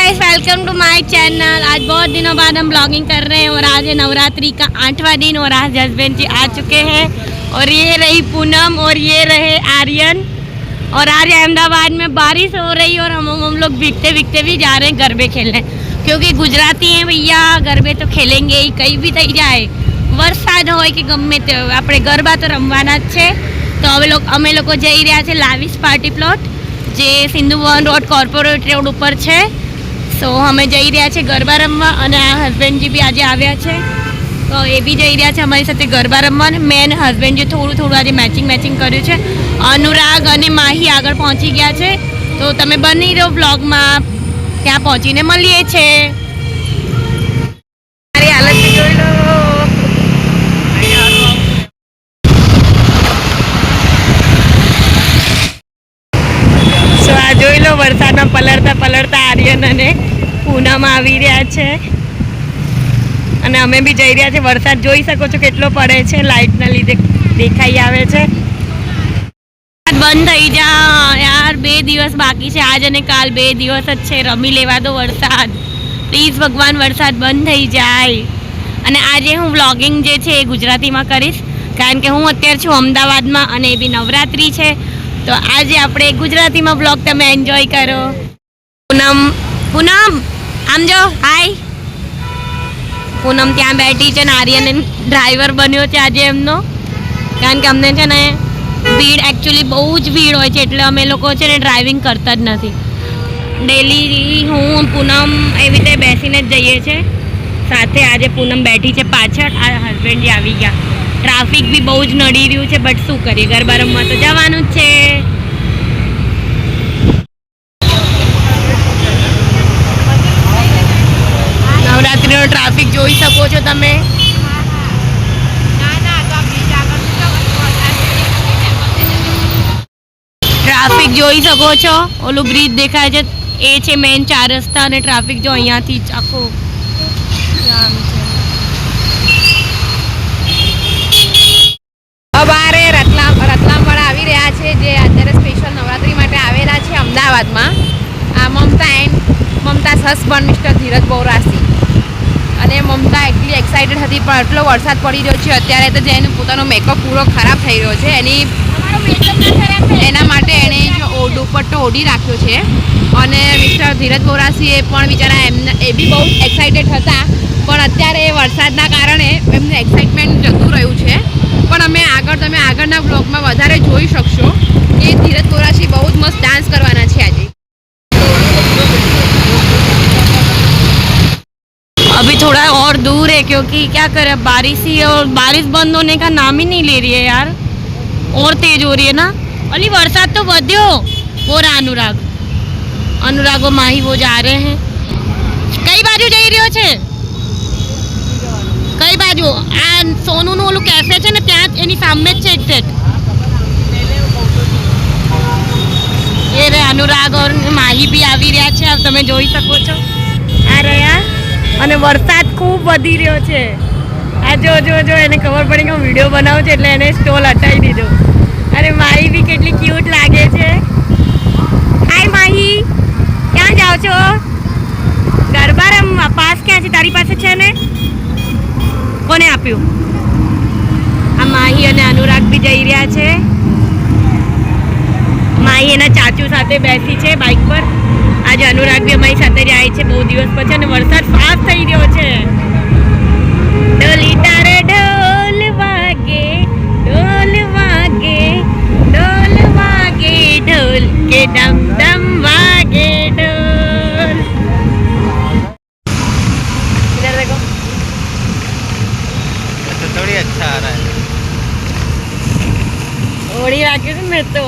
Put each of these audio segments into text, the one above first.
Guys, welcome to my channel. आज बहुत दिनों बाद हम ब्लॉगिंग कर रहे हैं और आज है नवरात्रि का 8वां दिन और आज हस्बैंड जी आ चुके हैं और ये रही पूनम और ये रहे आर्यन। और आज अहमदाबाद में बारिश हो रही और हम लोग भीगते भीगते भी जा रहे हैं गरबे खेलने, क्योंकि गुजराती हैं भैया, गरबे तो खेलेंगे ही, कहीं भी થઈ જાય, વરસાદ હોય કે ગમે તે હોય, આપણે ગરબા તો રમવાના જ છે। તો અમે લોકો જઈ રહ્યા છે લાવિસ પાર્ટી પ્લોટ, જે Sindhu Bhavan road corporate road ઉપર છે। સો અમે જઈ રહ્યા છે ગરબા રમવા અને આ હસબન્ડજી બી આજે આવ્યા છે, તો એ બી જઈ રહ્યા છે અમારી સાથે ગરબા રમવા। અને મેં હસબન્ડજી થોડું આજે મેચિંગ કર્યું છે। અનુરાગ અને માહી આગળ પહોંચી ગયા છે, તો તમે બની રહો બ્લોગમાં, ત્યાં પહોંચીને મળીએ છે। મારી હાલત જોઈ લો, જોઈ લો વરસાદમાં પલળતા આર્યન અને પૂનમ આવી રહ્યા છે અને અમે બી જઈ રહ્યા છે। વરસાદ જોઈ શકો છો કેટલો પડે છે, લાઇટના લીધે દેખાઈ આવે છે। બંધ થઈ જા યાર, 2 દિવસ બાકી છે, આજ અને કાલ 2 દિવસ જ છે, રમી લેવા દો વરસાદ પ્લીઝ ભગવાન, વરસાદ બંધ થઈ જાય। અને આજે હું વ્લોગિંગ જે છે એ ગુજરાતીમાં કરીશ, કારણ કે હું અત્યારે છું અમદાવાદમાં અને એ બી નવરાત્રિ છે, તો આજે આપણે ગુજરાતીમાં બ્લોગ તમે એન્જોય કરો। પૂનમ આમ જો, હાય। પૂનમ ત્યાં બેઠી છે ને આર્યન ડ્રાઈવર બન્યો છે આજે એમનો, કારણ કે અમને છે ને ભીડ, એકચ્યુઅલી બહુ જ ભીડ હોય છે, એટલે અમે લોકો છે ને ડ્રાઇવિંગ કરતા જ નથી। ડેલી હું પૂનમ એવી રીતે બેસીને જ જઈએ છીએ સાથે। આજે પૂનમ બેઠી છે પાછળ, આ હસબન્ડજી આવી ગયા। ટ્રાફિક બી બહુ જ નડી રહ્યું છે, બટ શું કરીએ, ગરબા રમવા તો જવાનું જ છે। નવરાત્રીનો ટ્રાફિક જોઈ શકો છો તમે, ટ્રાફિક જોઈ શકો છો। ઓલું બ્રિજ દેખાય છે એ છે મેઇન 4 રસ્તા, અને ટ્રાફિક જો અહીંયાથી જ આખો જામ છે। અમારે રતલામવાળા આવી રહ્યા છે, જે અત્યારે સ્પેશિયલ નવરાત્રી માટે આવેલા છે અમદાવાદમાં। આ મમતાઝ હસબન્ડ મિસ્ટર ધીરજ બોરાસી, અને મમતા એટલી એક્સાઇટેડ હતી, પણ એટલો વરસાદ પડી રહ્યો છે અત્યારે તો જેનો પોતાનો મેકઅપ પૂરો ખરાબ થઈ રહ્યો છે, એના માટે એણે દુપટ્ટો ઓઢી રાખ્યો છે। અને મિસ્ટર ધીરજ બોરાસીએ પણ બિચારા એ બી બહુ એક્સાઇટેડ હતા, પણ અત્યારે વરસાદના કારણે એમનું એક્સાઇટમેન્ટ જતું રહ્યું છે। પણ તમે આગળના બ્લોગમાં વધારે જોઈ શકશો કે ધીરજ બોરાસી બહુ જ મસ્ત ડાન્સ કરવાના છે આજે। अभी थोड़ा और दूर है, क्योंकि क्या करें, बारिश बंद होने का नाम ही नहीं ले रही है यार, और तेज हो रही है ना। अली वरसाद तो વધ્યો। वो रहा अनुराग और माही वो जा रहे हैं। કઈ બાજુ જઈ રહ્યો છે, કઈ બાજુ? આ સોનુનું ઓલું કેફે છે ને, ત્યાં એની સામે જ છે એક્ઝેક્ટ। એ રે अनुराग और माही भी આવી રહ્યા છે, આપ તમે જોઈ શકો છો, આ રહ્યા। અને વરસાદ ખૂબ વધી રહ્યો છે। આ જો એને ખબર પડી કે હું વિડીયો બનાવું છું, એટલે એને સ્ટોલ હટાવી દીધો। અરે માહી બી કેટલી ક્યુટ લાગે છે। હાય માહી, ક્યાં જાઓ છો? ગરબા રમવા? પાસ ક્યાં છે તારી પાસે? છે ને, કોને આપ્યું? આ માહી અને અનુરાગ બી જઈ રહ્યા છે। માહી એના ચાચુ સાથે બેસી છે બાઇક પર। આજે अनुराग भी हमारी साथ જાય છે બહુ દિવસ પછી, અને વરસાદ ફાસ્ટ થઈ રહ્યો છે। ઢોલી તારે ઢોલ વાગે ઢોલ વાગે ઢોલ વાગે ઢોલ કે ડમ ડમ વાગે ઢોલ। इधर देखो, तो थोड़ी अच्छा आ रहा है। ओढ़ी राखे थे मैं तो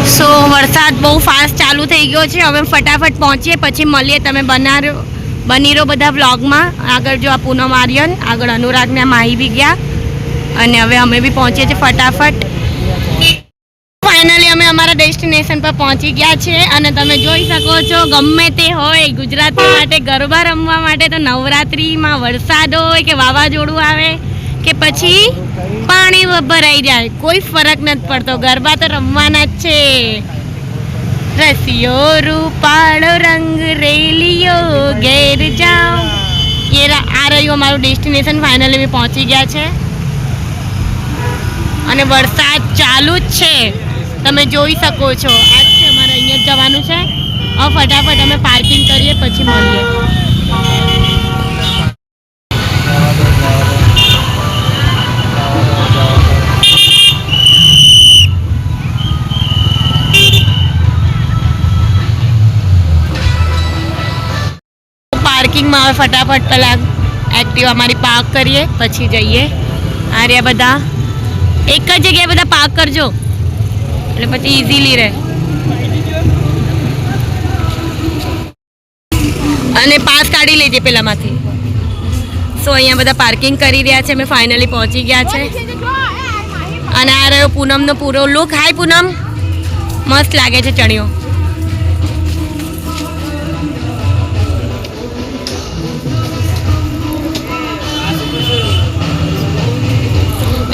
સો વરસાદ બહુ ફાસ્ટ ચાલુ થઈ ગયો છે। હવે ફટાફટ પહોંચીએ, પછી મળીએ। તમે બની રહો બધા વ્લોગમાં। આગળ જો આ પૂનમ આર્યન, આગળ અનુરાગ ને માહી બી ગયા, અને હવે અમે બી પહોંચીએ છીએ ફટાફટ। ફાઇનલી અમે અમારા ડેસ્ટિનેશન પર પહોંચી ગયા છે, અને તમે જોઈ શકો છો ગમે તે હોય, ગુજરાતી માટે ગરબા રમવા માટે તો નવરાત્રિમાં વરસાદ હોય કે વાવાઝોડું આવે કે પછી પાણી ભરાઈ જાય, કોઈ ફરક નથી પડતો, ગરબા તો રમવાના જ છે. રસિયો રૂપાળો રંગ રેલિયો ઘેર જાઓ. આ રહ્યું અમારું ડેસ્ટિનેશન. ફાઇનલી અમે પહોંચી ગયા છે અને વરસાદ ચાલુ જ છે, તમે જોઈ શકો છો. આ જ છે અમારે, અહીંયા જ જવાનું છે. હવે ફટાફટ અમે પાર્કિંગ કરીએ પછી મળીએ. પાર્કિંગમાં હવે ફટાફટ પહેલાં એક્ટિવા અમારી પાર્ક કરીએ પછી જઈએ. આ રહ્યા બધા, એક જ જગ્યાએ બધા પાર્ક કરજો એટલે પછી ઇઝીલી રહે. અને પાસ કાઢી લેજે પેલામાંથી. સો અહીંયા બધા પાર્કિંગ કરી રહ્યા છે. અમે ફાઇનલી પહોંચી ગયા છે. અને આ રહ્યો પૂનમનો પૂરો લુક. હાય પૂનમ, મસ્ત લાગે છે ચણિયો.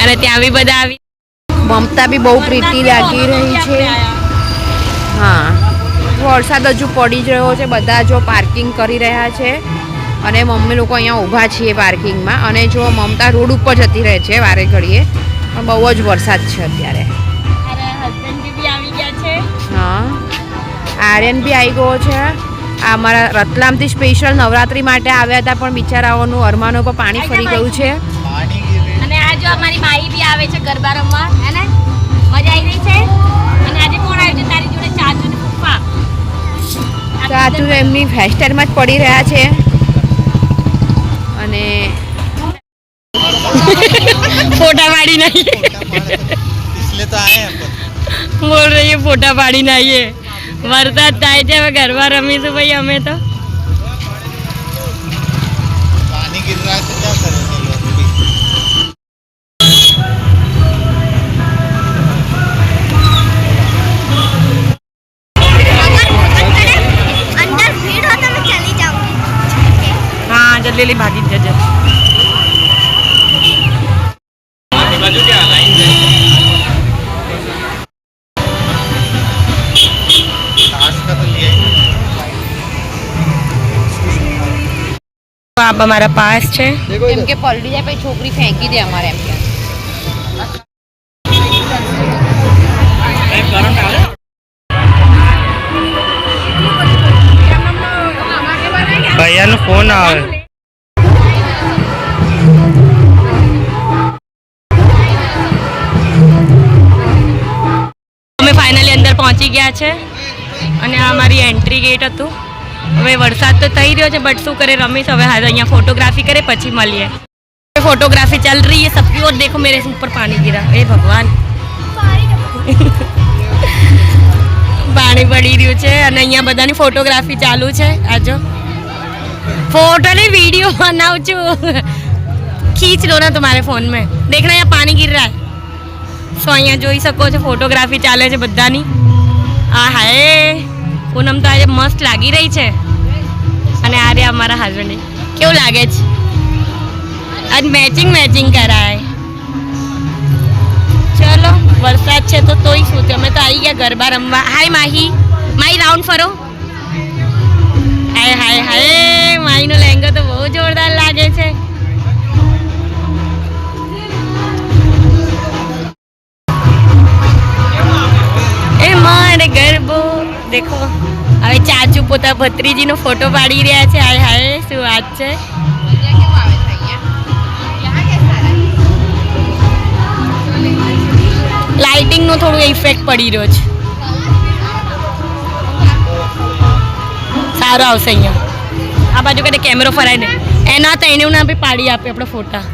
અને ત્યાં બી બધા આવી. મમતા બી બહુ પ્રીતિ લાગી રહી છે. હા, વરસાદ હજુ પડી જ રહ્યો છે. બધા જો પાર્કિંગ કરી રહ્યા છે અને મમ્મી લોકો અહીંયા ઊભા છીએ પાર્કિંગમાં. અને જો મમતા રોડ ઉપર જતી રહે છે વારે ઘડીએ, પણ બહુ જ વરસાદ છે અત્યારે. હા, આર્યન બી આવી ગયો છે. આ અમારા રતલામથી સ્પેશિયલ નવરાત્રી માટે આવ્યા હતા, પણ બિચારાઓનું અરમાનો પર પાણી ફરી ગયું છે. અને આ જો અમારી માઈ બી આવે છે ગરબા રમવા, હે ને? મજા આવી રહી છે. અને આજે કોણ આવ્યું છે તારી જોડે? ચાચુ ને પપ્પા. ચાચુ એમની હેરસ્ટાઈલમાં જ પડી રહ્યા છે. અને फोटा पाड़ी नहीं इसलिए तो आए हैं बोल रही है फोटा पाड़ी नहीं वरसाद થાય છે. હવે ગરબા રમીશું ભાઈ અમે તો. पानी गिर रहा है तो क्या करेंगे लोग भी. अंदर भीड़ हो तो मैं चली जाऊंगी. हाँ जल्दी जल्दी भागी जल्दी. आप हमारा पास है એમ કે પલડી જાય પછી છોકરી ફેંકી દે અમારે એમ કે. भैया नो फोन आवे. અમે ફાઇનલી અંદર પહોંચી ગયા છે અને આ અમારી એન્ટ્રી ગેટ હતું. હવે વરસાદ તો થઈ રહ્યો છે બટ શું કરે રમીશ હવે હાલ અહીંયા फोटोग्राफी करे પછી મળીએ. फोटोग्राफी चल रही है सबकी और देखो मेरे ऊपर पानी गिरा. हे भगवान પાણી પડી રહ્યું છે અને અહીંયા બધાની ફોટોગ્રાફી ચાલુ છે. આજો फोटो नहीं वीडियो बनाऊ છું. खींच लो ना तुम्हारे फोन में. देखना यहाँ पानी गिर रहा है. સો અહીંયા જોઈ શકો છો ફોટોગ્રાફી ચાલે છે બધાની. આ હાય પૂનમ તો આજે મસ્ત લાગી રહી છે. અને આ રહ્યા અમારા હસબન્ડ. કેવું લાગે છે? આજ મેચિંગ કરાય. ચલો વરસાદ છે તો તોય શું છે, અમે તો આવી ગયા ગરબા રમવા. હાય માહી રાઉન્ડ ફરો. હાય હાય હાય માહીનો લહેંગો તો બહુ જોરદાર લાગે છે. એ મારે ગરબો દેખો. હવે ચાચુ પોતા ભત્રીજીનો ફોટો પાડી રહ્યા છે. હાય હાય શું વાત છે. લાઇટિંગનો થોડું ઇફેક્ટ પડી રહ્યો છે. સારો આવશે અહીંયા. આ બાજુ કદે કેમેરો ફરાય ને એના તો એને ના બી પાડી આપે આપણે ફોટા.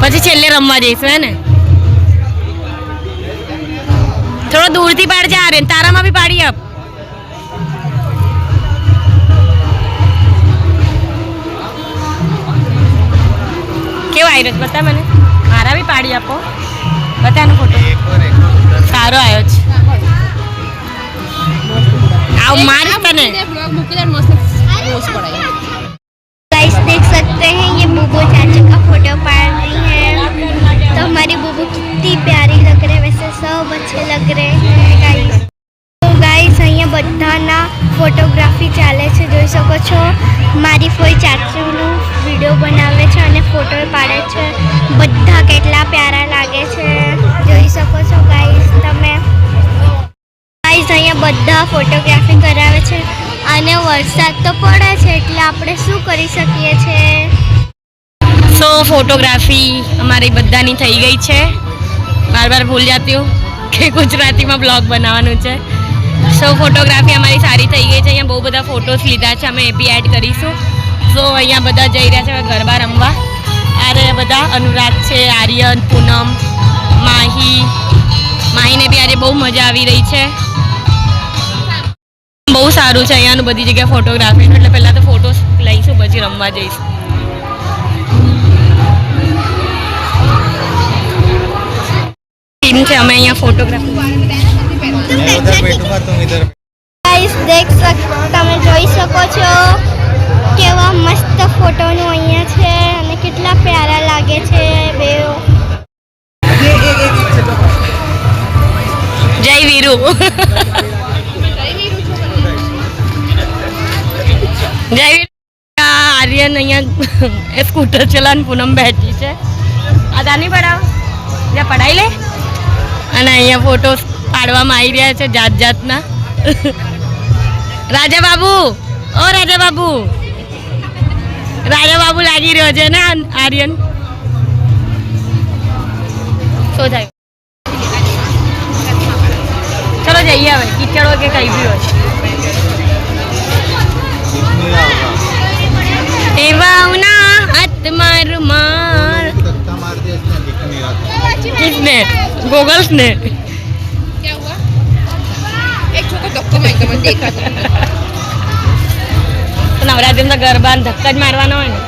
પછી છેલ્લે રમવા જઈશું હે ને. થોડો દૂરથી પાડજે. આ રે તારામાં બી પાડી આપ. કેવો આવ્યો છે બતા મને. મારા બી પાડી આપો. બતાનો ફોટો સારો આવ્યો છે. આવ માર તને गाइस देख सकते हैं ये बुबू चाचू का फोटो पाड़ रही है। तो हमारी बुबू कितनी प्यारी लग रही है, वैसे सब अच्छे लग रहे हैं गाइस। तो गाइस અહીંયા બધાના ફોટોગ્રાફી ચાલે છે, જોઈ શકો છો। મારી કોઈ ચાચુનું વિડીયો બનાવે છે અને ફોટો પાડે છે। બધા કેટલા પ્યારા લાગે છે, જોઈ શકો છો ગાઈસ તમે। ગાઈસ અહીંયા બધા ફોટોગ્રાફી કરાવે છે અને વરસાદ તો પડે છે એટલે આપણે શું કરી શકીએ છે। સો ફોટોગ્રાફી અમારી બધાની થઈ ગઈ છે। બાર બાર ભૂલ જાતી હું કે ગુજરાતીમાં બ્લોગ બનાવવાનું છે। સો ફોટોગ્રાફી અમારી સારી થઈ ગઈ છે। અહીંયા બહુ બધા ફોટોસ લીધા છે, અમે એ બી એડ કરીશું। સો અહીંયા બધા જઈ રહ્યા છે ગરબા રમવા। અરે બધા અનુરાગ છે, આર્યન, પૂનમ, માહીને બી આજે બહુ મજા આવી રહી છે। બહુ સારું છે અહીંયાનું બધી જગ્યાએ ફોટોગ્રાફી, એટલે પહેલાં તો ફોટોસ લઈશું પછી રમવા જઈશું। ટીમ છે અમે અહીંયા ફોટોગ્રાફી। मैं उधर बैठूंगा तुम इधर। ગાઈસ તમે જોઈ શકો છો કેવા મસ્ત ફોટોનું અહીંયા છે અને કેટલા પ્યારા લાગે છે બેઓ। જય વીરુ। જય વીરુ। આર્યન અહીંયા સ્કૂટર ચલાવીને પૂનમ બેઠી છે। આ તાની પડાવ જ્યાં પડાવી લે। અને અહીંયા ફોટોસ પાડવામાં આવી રહ્યા છે જાત જાતના। રાજા બાબુ, ઓ રાજા બાબુ, રાજા બાબુ લાગી રહ્યો છે ને આર્યન। શું થાય? ચલો જઈએ હવે, કિચડ હોય કે કઈ બી હોય। એવાના હાથમાં રૂમાલ। धक्का मार दिया इसने, दिख नहीं रहा था। किसने? गोगल्स ने। क्या हुआ? एक छोको धक्को मार के મને દેખાતો। નવરાત્રિમાં તો ગરબા ધક્કા જ મારવાનો હોય ને।